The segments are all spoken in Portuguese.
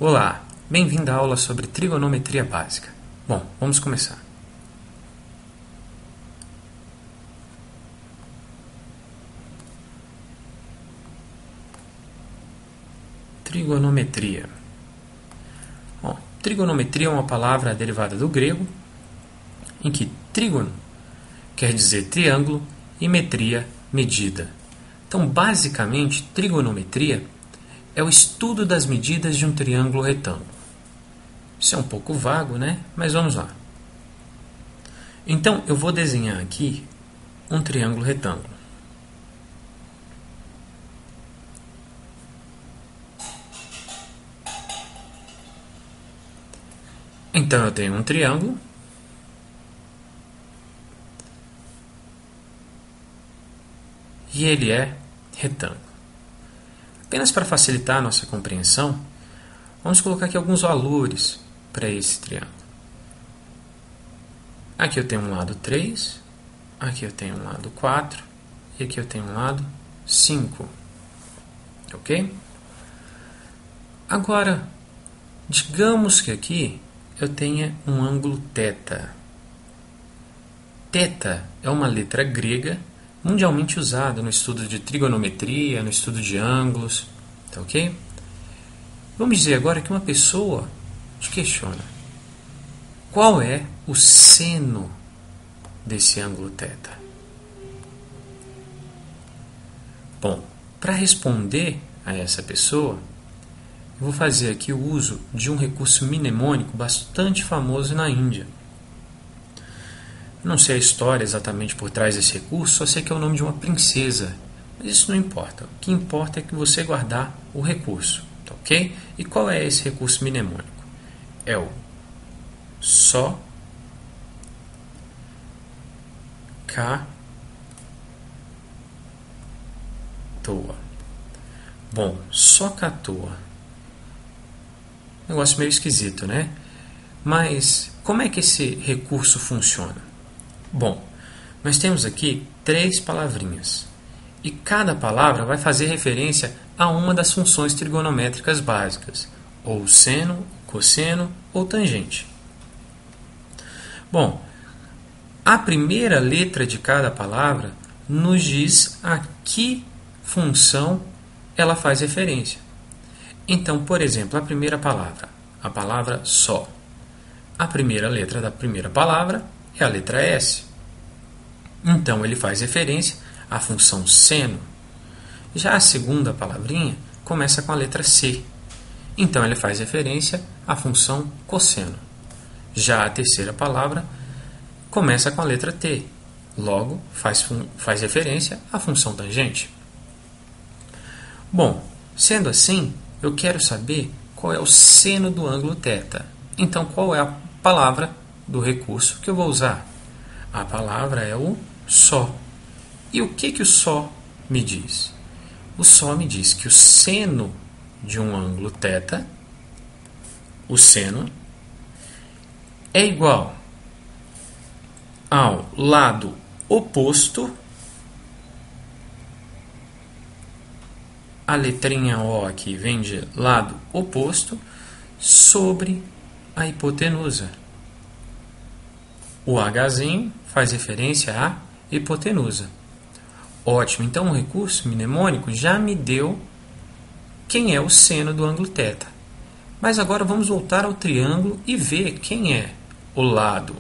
Olá, bem-vindo à aula sobre trigonometria básica. Bom, vamos começar. Trigonometria. Bom, trigonometria é uma palavra derivada do grego, em que trígono quer dizer triângulo e metria, medida. Então, basicamente, trigonometria é o estudo das medidas de um triângulo retângulo. Isso é um pouco vago, né? Mas vamos lá. Então, eu vou desenhar aqui um triângulo retângulo. Então, eu tenho um triângulo e ele é retângulo. Apenas para facilitar a nossa compreensão, vamos colocar aqui alguns valores para esse triângulo. Aqui eu tenho um lado 3, aqui eu tenho um lado 4 e aqui eu tenho um lado 5. Ok? Agora, digamos que aqui eu tenha um ângulo θ. Θ é uma letra grega mundialmente usada no estudo de trigonometria, no estudo de ângulos. Tá ok? Vamos dizer agora que uma pessoa te questiona: qual é o seno desse ângulo θ? Bom, para responder a essa pessoa, eu vou fazer aqui o uso de um recurso mnemônico bastante famoso na Índia. Não sei a história exatamente por trás desse recurso, só sei que é o nome de uma princesa. Mas isso não importa. O que importa é que você guardar o recurso. Tá ok? E qual é esse recurso mnemônico? É o só, cá, toa. Bom, só cá, toa. Negócio meio esquisito, né? Mas como é que esse recurso funciona? Bom, nós temos aqui 3 palavrinhas. E cada palavra vai fazer referência a uma das funções trigonométricas básicas, ou seno, cosseno ou tangente. Bom, a primeira letra de cada palavra nos diz a que função ela faz referência. Então, por exemplo, a primeira palavra, a palavra só. A primeira letra da primeira palavra é a letra S. Então, ele faz referência à função seno. Já a segunda palavrinha começa com a letra C. Então, ele faz referência à função cosseno. Já a terceira palavra começa com a letra T. Logo, faz referência à função tangente. Bom, sendo assim, eu quero saber qual é o seno do ângulo θ. Então, qual é a palavra do recurso que eu vou usar? A palavra é o só. E o que o só me diz? O só me diz que o seno de um ângulo θ, o seno, é igual ao lado oposto, a letrinha O aqui vem de lado oposto, sobre a hipotenusa. O Hzinho faz referência à hipotenusa. Ótimo, então o recurso mnemônico já me deu quem é o seno do ângulo θ. Mas agora vamos voltar ao triângulo e ver quem é o lado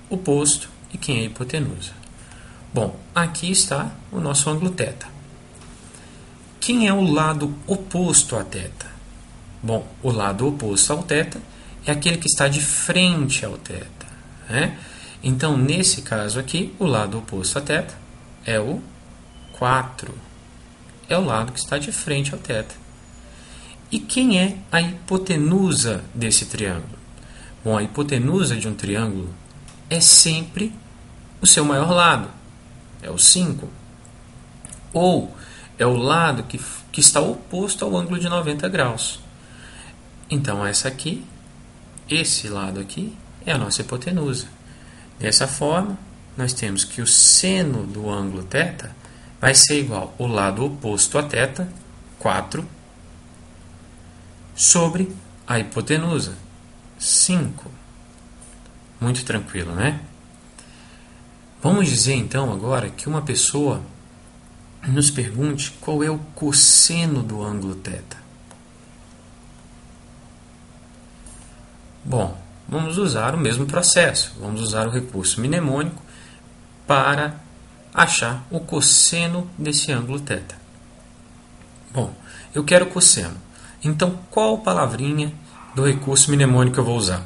oposto e quem é a hipotenusa. Bom, aqui está o nosso ângulo θ. Quem é o lado oposto a θ? Bom, o lado oposto ao θ é aquele que está de frente ao θ. Né? Então, nesse caso aqui, o lado oposto a θ é o 4. É o lado que está de frente ao θ. E quem é a hipotenusa desse triângulo? Bom, a hipotenusa de um triângulo é sempre o seu maior lado. É o 5. Ou é o lado que está oposto ao ângulo de 90 graus. Então, esse lado aqui, é a nossa hipotenusa. Dessa forma, nós temos que o seno do ângulo θ vai ser igual ao lado oposto a θ, 4, sobre a a hipotenusa? 5. Muito tranquilo, né? Vamos dizer então agora que uma pessoa nos pergunte qual é o cosseno do ângulo θ. Bom, vamos usar o mesmo processo. Vamos usar o recurso mnemônico para achar o cosseno desse ângulo θ. Bom, eu quero o cosseno. Então, qual palavrinha do recurso mnemônico eu vou usar?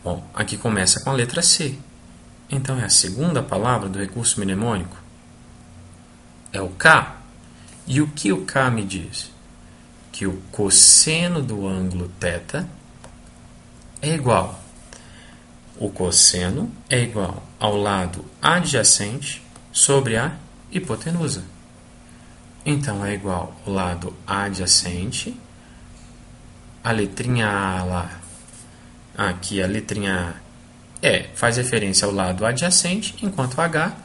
Bom, aqui começa com a letra C. Então, é a segunda palavra do recurso mnemônico. É o K. E o que o K me diz? Que o cosseno do ângulo θ é igual. O cosseno é igual ao lado adjacente sobre a hipotenusa. Então, é igual ao lado adjacente, a letrinha A lá, aqui a letrinha A faz referência ao lado adjacente, enquanto H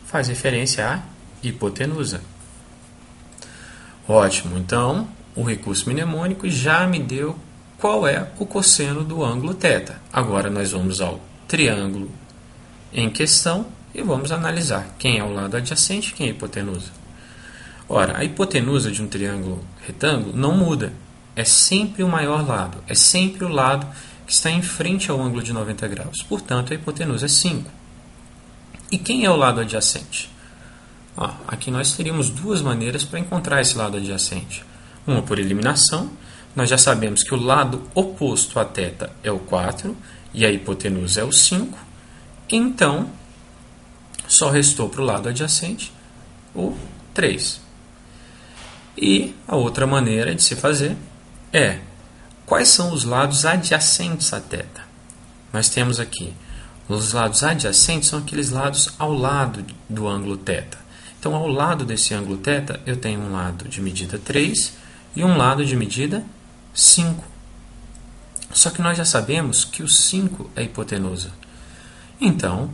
faz referência à hipotenusa. Ótimo, então o recurso mnemônico já me deu qual é o cosseno do ângulo θ. Agora nós vamos ao triângulo em questão e vamos analisar quem é o lado adjacente e quem é a hipotenusa. Ora, a hipotenusa de um triângulo retângulo não muda. É sempre o maior lado. É sempre o lado que está em frente ao ângulo de 90 graus. Portanto, a hipotenusa é 5. E quem é o lado adjacente? Aqui nós teríamos duas maneiras para encontrar esse lado adjacente. Uma por eliminação. Nós já sabemos que o lado oposto a θ é o 4 e a hipotenusa é o 5. Então, só restou para o lado adjacente o 3. E a outra maneira de se fazer é quais são os lados adjacentes a θ. Nós temos aqui os lados adjacentes, são aqueles lados ao lado do ângulo θ. Então, ao lado desse ângulo θ, eu tenho um lado de medida 3 e um lado de medida 5. Só que nós já sabemos que o 5 é a hipotenusa. Então,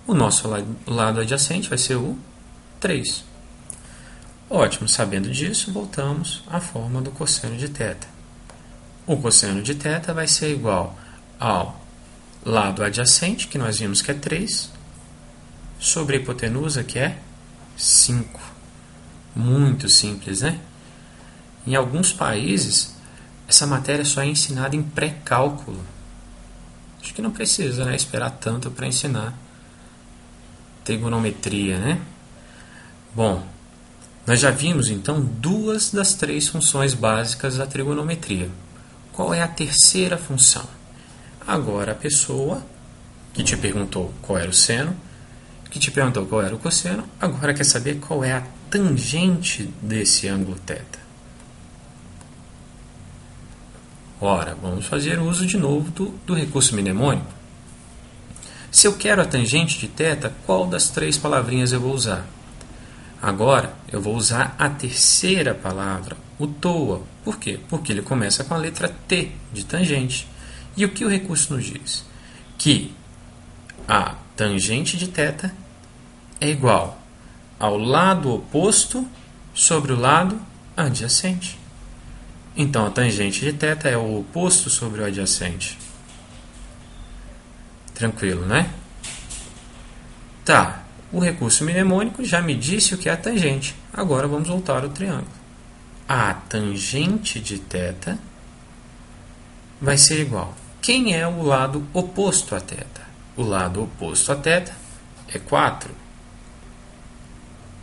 o nosso lado adjacente vai ser o 3. Ótimo, sabendo disso, voltamos à forma do cosseno de θ. O cosseno de θ vai ser igual ao lado adjacente, que nós vimos que é 3, sobre a hipotenusa, que é 5. Muito simples, né? Em alguns países, essa matéria só é ensinada em pré-cálculo. Acho que não precisa, né, esperar tanto para ensinar trigonometria, né? Bom, nós já vimos, então, 2 das 3 funções básicas da trigonometria. Qual é a terceira função? Agora, a pessoa que te perguntou qual era o seno, que te perguntou qual era o cosseno, agora quer saber qual é a tangente desse ângulo θ. Ora, vamos fazer uso de novo do recurso mnemônico. Se eu quero a tangente de θ, qual das 3 palavrinhas eu vou usar? Agora, eu vou usar a terceira palavra, o TOA. Por quê? Porque ele começa com a letra T, de tangente. E o que o recurso nos diz? Que a tangente de θ é igual ao lado oposto sobre o lado adjacente. Então, a tangente de θ é o oposto sobre o adjacente. Tranquilo, né? Tá. O recurso mnemônico já me disse o que é a tangente. Agora vamos voltar ao triângulo. A tangente de θ vai ser igual. Quem é o lado oposto a θ? O lado oposto a θ é 4.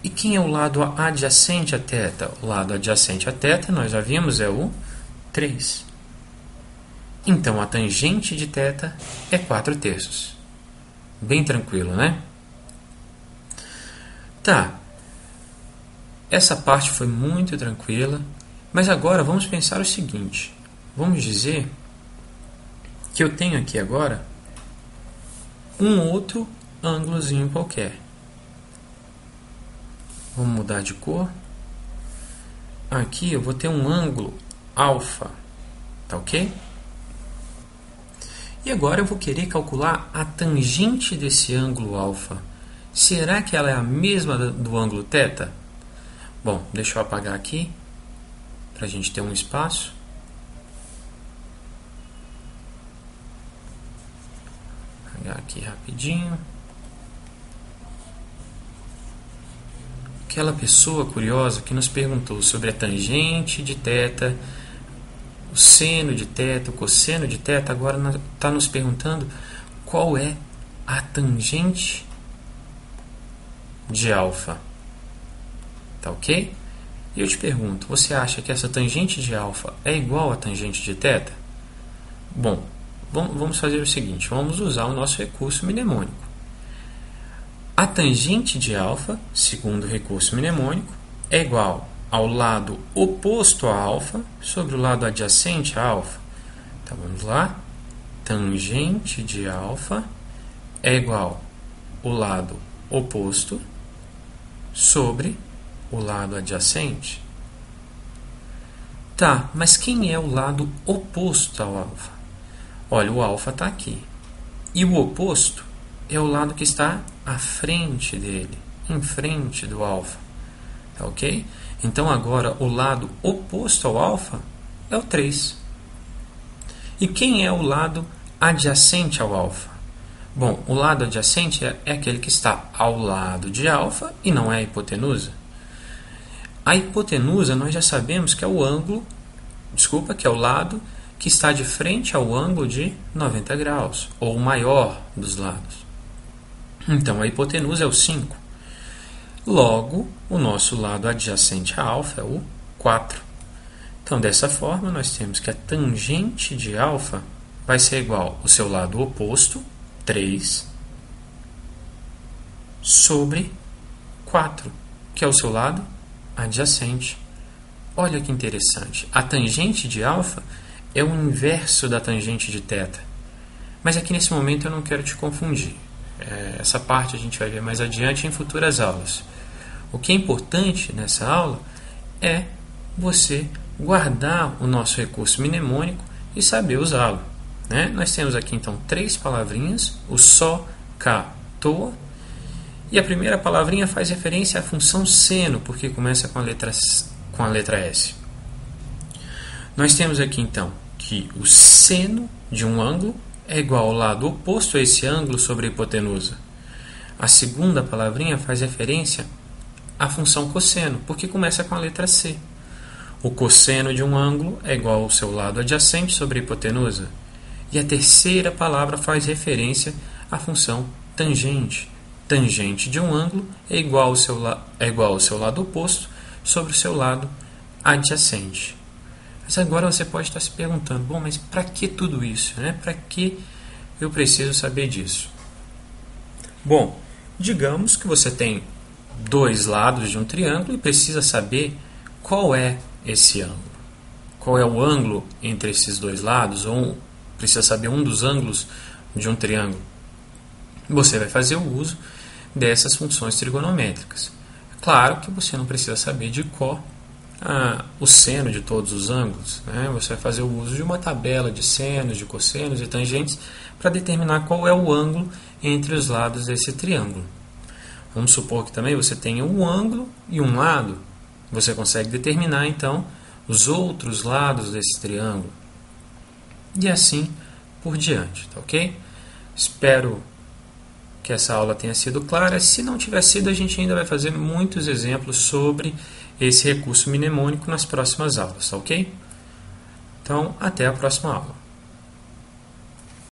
E quem é o lado adjacente a θ? O lado adjacente a θ, nós já vimos, é o 3. Então, a tangente de θ é 4/3. Bem tranquilo, né? Tá. Essa parte foi muito tranquila, mas agora vamos pensar o seguinte. Vamos dizer que eu tenho aqui agora um outro ângulozinho qualquer. Vamos mudar de cor. Aqui eu vou ter um ângulo alfa, tá ok? E agora eu vou querer calcular a tangente desse ângulo alfa. Será que ela é a mesma do ângulo θ? Bom, deixa eu apagar aqui, para a gente ter um espaço. aqui rapidinho. Aquela pessoa curiosa que nos perguntou sobre a tangente de θ, o seno de θ, o cosseno de θ, agora está nos perguntando qual é a tangente de alfa. Tá ok? E eu te pergunto, você acha que essa tangente de alfa é igual à tangente de θ? Bom, vamos fazer o seguinte, vamos usar o nosso recurso mnemônico. A tangente de alfa, segundo o recurso mnemônico, é igual ao lado oposto a alfa sobre o lado adjacente a alfa. Então vamos lá. Tangente de alfa é igual ao lado oposto sobre o lado adjacente. Tá, mas quem é o lado oposto ao alfa? Olha, o alfa está aqui. E o oposto é o lado que está à frente dele, em frente do alfa. Tá ok? Então agora o lado oposto ao alfa é o 3. E quem é o lado adjacente ao alfa? Bom, o lado adjacente é aquele que está ao lado de alfa e não é a hipotenusa. A hipotenusa nós já sabemos que é o ângulo, que é o lado que está de frente ao ângulo de 90 graus, ou o maior dos lados. Então, a hipotenusa é o 5. Logo, o nosso lado adjacente a alfa é o 4. Então, dessa forma, nós temos que a tangente de alfa vai ser igual ao seu lado oposto, 3, sobre 4, que é o seu lado adjacente. Olha que interessante. A tangente de alfa é o inverso da tangente de θ. Mas aqui nesse momento eu não quero te confundir. Essa parte a gente vai ver mais adiante em futuras aulas. O que é importante nessa aula é você guardar o nosso recurso mnemônico e saber usá-lo. Né? Nós temos aqui então 3 palavrinhas, o só, cá, toa. E a primeira palavrinha faz referência à função seno, porque começa com a letra S. Nós temos aqui então que o seno de um ângulo é igual ao lado oposto a esse ângulo sobre a hipotenusa. A segunda palavrinha faz referência à função cosseno, porque começa com a letra C. O cosseno de um ângulo é igual ao seu lado adjacente sobre a hipotenusa. E a terceira palavra faz referência à função tangente. Tangente de um ângulo é igual ao seu lado oposto sobre o seu lado adjacente. Mas agora você pode estar se perguntando, bom, mas para que tudo isso? Né? Para que eu preciso saber disso? Bom, digamos que você tem 2 lados de um triângulo e precisa saber qual é esse ângulo. Qual é o ângulo entre esses 2 lados, ou precisa saber um dos ângulos de um triângulo. Você vai fazer o uso dessas funções trigonométricas. Claro que você não precisa saber de cor o seno de todos os ângulos. Né? Você vai fazer o uso de uma tabela de senos, de cossenos e tangentes para determinar qual é o ângulo entre os lados desse triângulo. Vamos supor que também você tenha um ângulo e um lado. Você consegue determinar, então, os outros lados desse triângulo. E assim por diante, tá ok? Espero que essa aula tenha sido clara. Se não tiver sido, a gente ainda vai fazer muitos exemplos sobre esse recurso mnemônico nas próximas aulas, tá ok? Então, até a próxima aula.